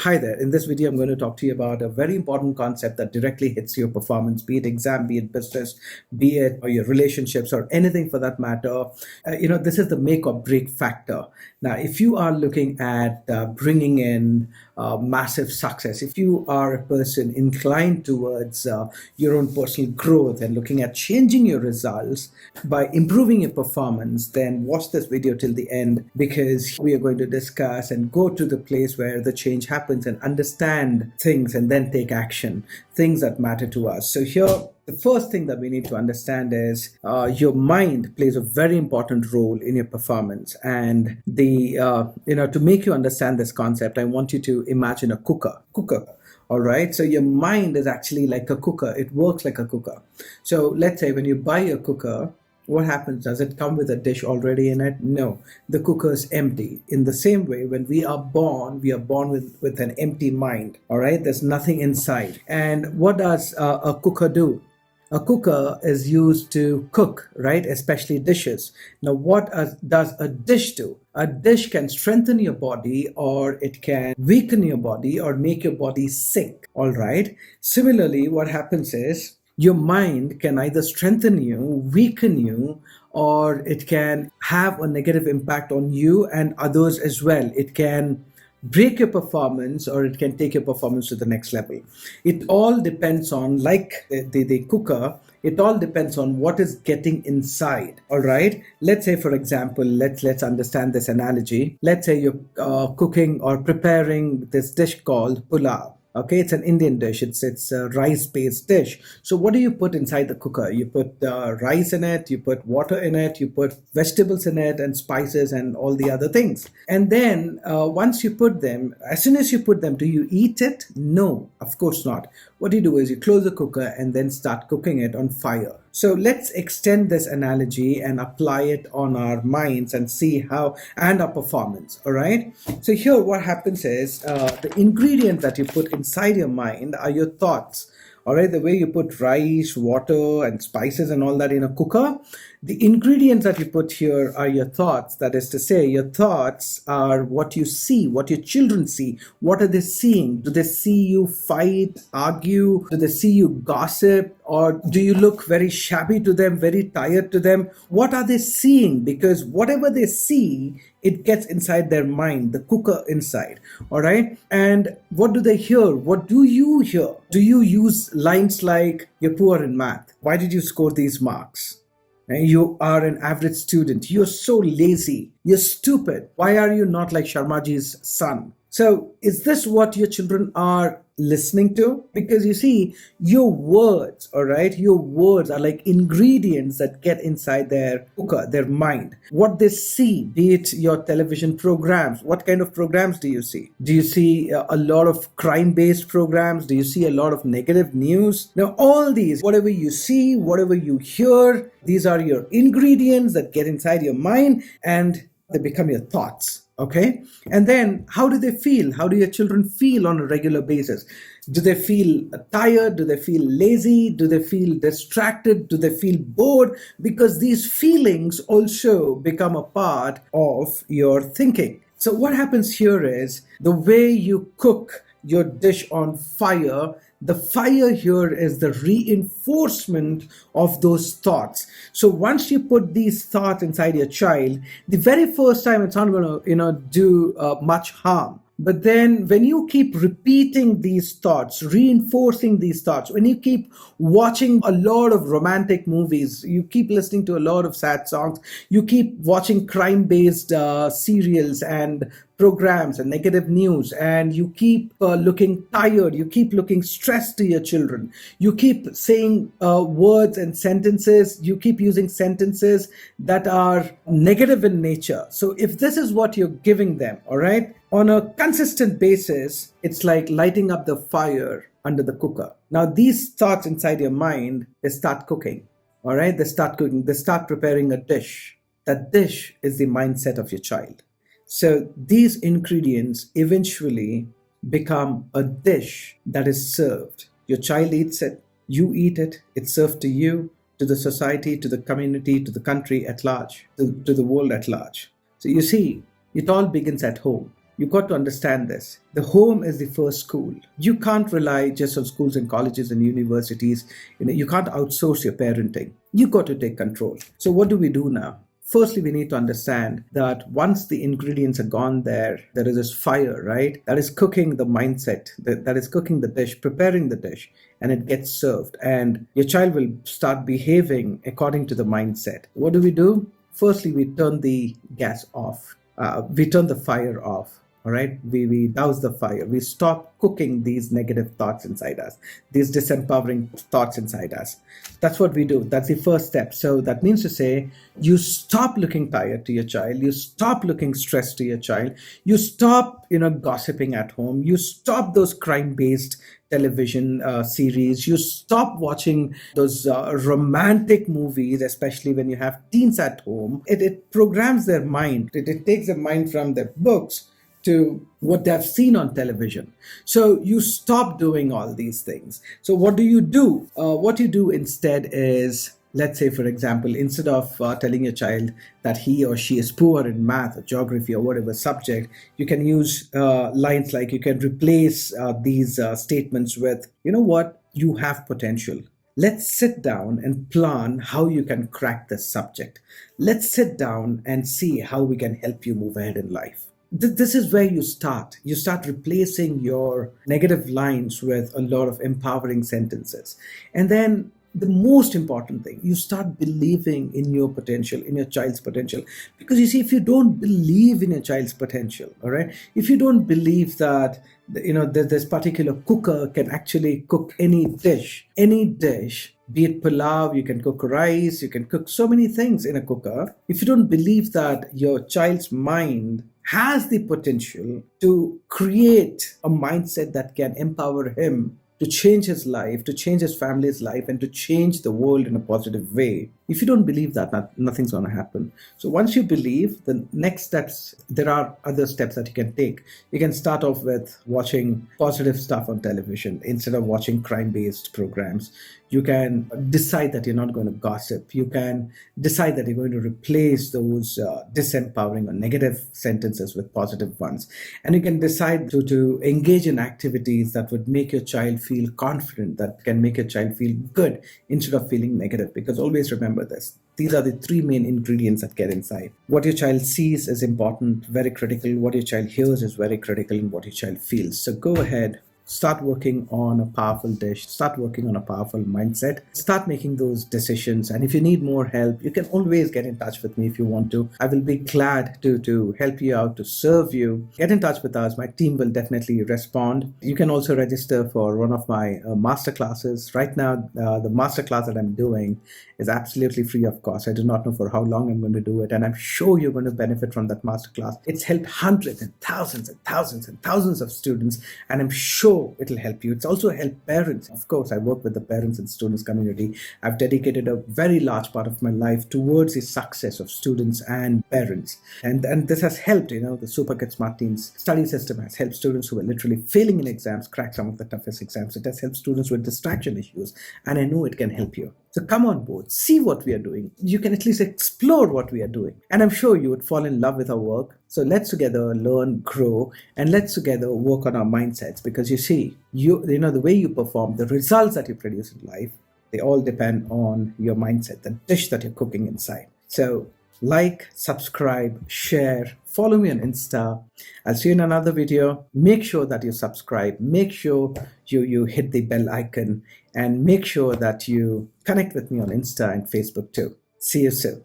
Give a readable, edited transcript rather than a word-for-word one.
Hi there. In this video, I'm going to talk to you about a very important concept that directly hits your performance, be it exam, be it business, be it or your relationships or anything for that matter. This is the make or break factor. Now, if you are looking at bringing in massive success, if you are a person inclined towards your own personal growth and looking at changing your results by improving your performance, then watch this video till the end because we are going to discuss and go to the place where the change happens and understand things and then take action, things that matter to us. So here, the first thing that we need to understand is your mind plays a very important role in your performance. And to make you understand this concept, I want you to imagine a cooker. All right. So your mind is actually like a cooker. It works like a cooker. So let's say when you buy a cooker, what happens? Does it come with a dish already in it? No, the cooker is empty. In the same way, when we are born with an empty mind. All right, there's nothing inside. And what does a cooker do? A cooker is used to cook, right? Especially dishes. Now, what does a dish do? A dish can strengthen your body, or it can weaken your body, or make your body sick. All right. Similarly, what happens is, your mind can either strengthen you, weaken you, or it can have a negative impact on you and others as well. It can break your performance or it can take your performance to the next level. It all depends on, like the cooker, it all depends on what is getting inside. All right. Let's say, for example, let's understand this analogy. Let's say you're cooking or preparing this dish called pulao. Okay, it's an Indian dish. It's a rice-based dish. So what do you put inside the cooker? You put rice in it, you put water in it, you put vegetables in it, and spices and all the other things. And then once you put them, as soon as you put them, do you eat it? No, of course not. What you do is you close the cooker and then start cooking it on fire. So let's extend this analogy and apply it on our minds and see how, and our performance. All right. So here what happens is the ingredient that you put inside your mind are your thoughts. All right, the way you put rice, water, and spices and all that in a cooker, the ingredients that you put here are your thoughts. That is to say, your thoughts are what you see, what your children see. What are they seeing? Do they see you fight, argue? Do they see you gossip? Or do you look very shabby to them, very tired to them? What are they seeing? Because whatever they see, it gets inside their mind, the cooker inside. All right. And what do they hear? What do you hear? Do you use lines like, "You're poor in math. Why did you score these marks? And you are an average student. You're so lazy. You're stupid. Why are you not like Sharmaji's son?" So is this what your children are listening to? Because you see, your words, all right, your words are like ingredients that get inside their cooker, their mind. What they see, be it your television programs, what kind of programs do you see? Do you see a lot of crime-based programs? Do you see a lot of negative news? Now, all these, whatever you see, whatever you hear, these are your ingredients that get inside your mind and they become your thoughts. Okay. And then how do they feel? How do your children feel on a regular basis? Do they feel tired? Do they feel lazy? Do they feel distracted? Do they feel bored? Because these feelings also become a part of your thinking. So what happens here is the way you cook your dish on fire, the fire here is the reinforcement of those thoughts. So once you put these thoughts inside your child, the very first time it's not going to, do much harm. But then when you keep repeating these thoughts, reinforcing these thoughts, when you keep watching a lot of romantic movies, you keep listening to a lot of sad songs, you keep watching crime-based serials and programs and negative news, and you keep looking tired, you keep looking stressed to your children, you keep saying words and sentences, you keep using sentences that are negative in nature. So if this is what you're giving them, all right, on a consistent basis, it's like lighting up the fire under the cooker. Now, these thoughts inside your mind, they start cooking. All right, they start cooking, they start preparing a dish. That dish is the mindset of your child. So these ingredients eventually become a dish that is served. Your child eats it, you eat it, it's served to you, to the society, to the community, to the country at large, to the world at large. So you see, it all begins at home. You got to understand this. The home is the first school. You can't rely just on schools and colleges and universities. You can't outsource your parenting. You got to take control. So what do we do now? Firstly, we need to understand that once the ingredients are gone there is this fire, right? That is cooking the mindset, that is cooking the dish, preparing the dish, and it gets served. And your child will start behaving according to the mindset. What do? Firstly, we turn the gas off. We turn the fire off. All right, we douse the fire. We stop cooking these negative thoughts inside us, these disempowering thoughts inside us. That's what we do. That's the first step. So that means to say, you stop looking tired to your child. You stop looking stressed to your child. You stop, gossiping at home. You stop those crime-based television series. You stop watching those romantic movies, especially when you have teens at home. It programs their mind. It takes their mind from their books to what they've seen on television. So you stop doing all these things. So what do you do? What you do instead is, let's say, for example, instead of telling your child that he or she is poor in math or geography or whatever subject, you can use lines like, you can replace these statements with, you know what, you have potential. Let's sit down and plan how you can crack this subject. Let's sit down and see how we can help you move ahead in life. This is where you start. You start replacing your negative lines with a lot of empowering sentences. And then the most important thing, you start believing in your potential, in your child's potential. Because you see, if you don't believe in your child's potential, all right, if you don't believe that, this particular cooker can actually cook any dish, be it pulao, you can cook rice, you can cook so many things in a cooker. If you don't believe that your child's mind has the potential to create a mindset that can empower him to change his life, to change his family's life, and to change the world in a positive way. If you don't believe that, nothing's going to happen. So once you believe, the next steps, there are other steps that you can take. You can start off with watching positive stuff on television instead of watching crime-based programs. You can decide that you're not going to gossip. You can decide that you're going to replace those disempowering or negative sentences with positive ones. And you can decide to engage in activities that would make your child feel confident, that can make your child feel good instead of feeling negative. Because always remember this. These are the three main ingredients that get inside. What your child sees is important, very critical. What your child hears is very critical, and what your child feels. So go ahead. Start working on a powerful dish. Start working on a powerful mindset. Start making those decisions. And if you need more help, you can always get in touch with me if you want to. I will be glad to help you out, to serve you. Get in touch with us. My team will definitely respond. You can also register for one of my masterclasses. Right now, the masterclass that I'm doing is absolutely free of cost. I do not know for how long I'm going to do it, and I'm sure you're going to benefit from that masterclass. It's helped hundreds and thousands and thousands and thousands of students, and I'm sure it'll help you. It's also helped parents. Of course, I work with the parents and students community. I've dedicated a very large part of my life towards the success of students and parents. And this has helped, the SuperKIDS SmartTEENS study system has helped students who are literally failing in exams crack some of the toughest exams. It has helped students with distraction issues, and I know it can help you. So come on board, see what we are doing. You can at least explore what we are doing. And I'm sure you would fall in love with our work. So let's together learn, grow, and let's together work on our mindsets. Because you see, the way you perform, the results that you produce in life, they all depend on your mindset, the dish that you're cooking inside. So like, subscribe, share, follow me on Insta. I'll see you in another video. Make sure that you subscribe. Make sure you hit the bell icon, and make sure that you connect with me on Insta and Facebook too. See you soon.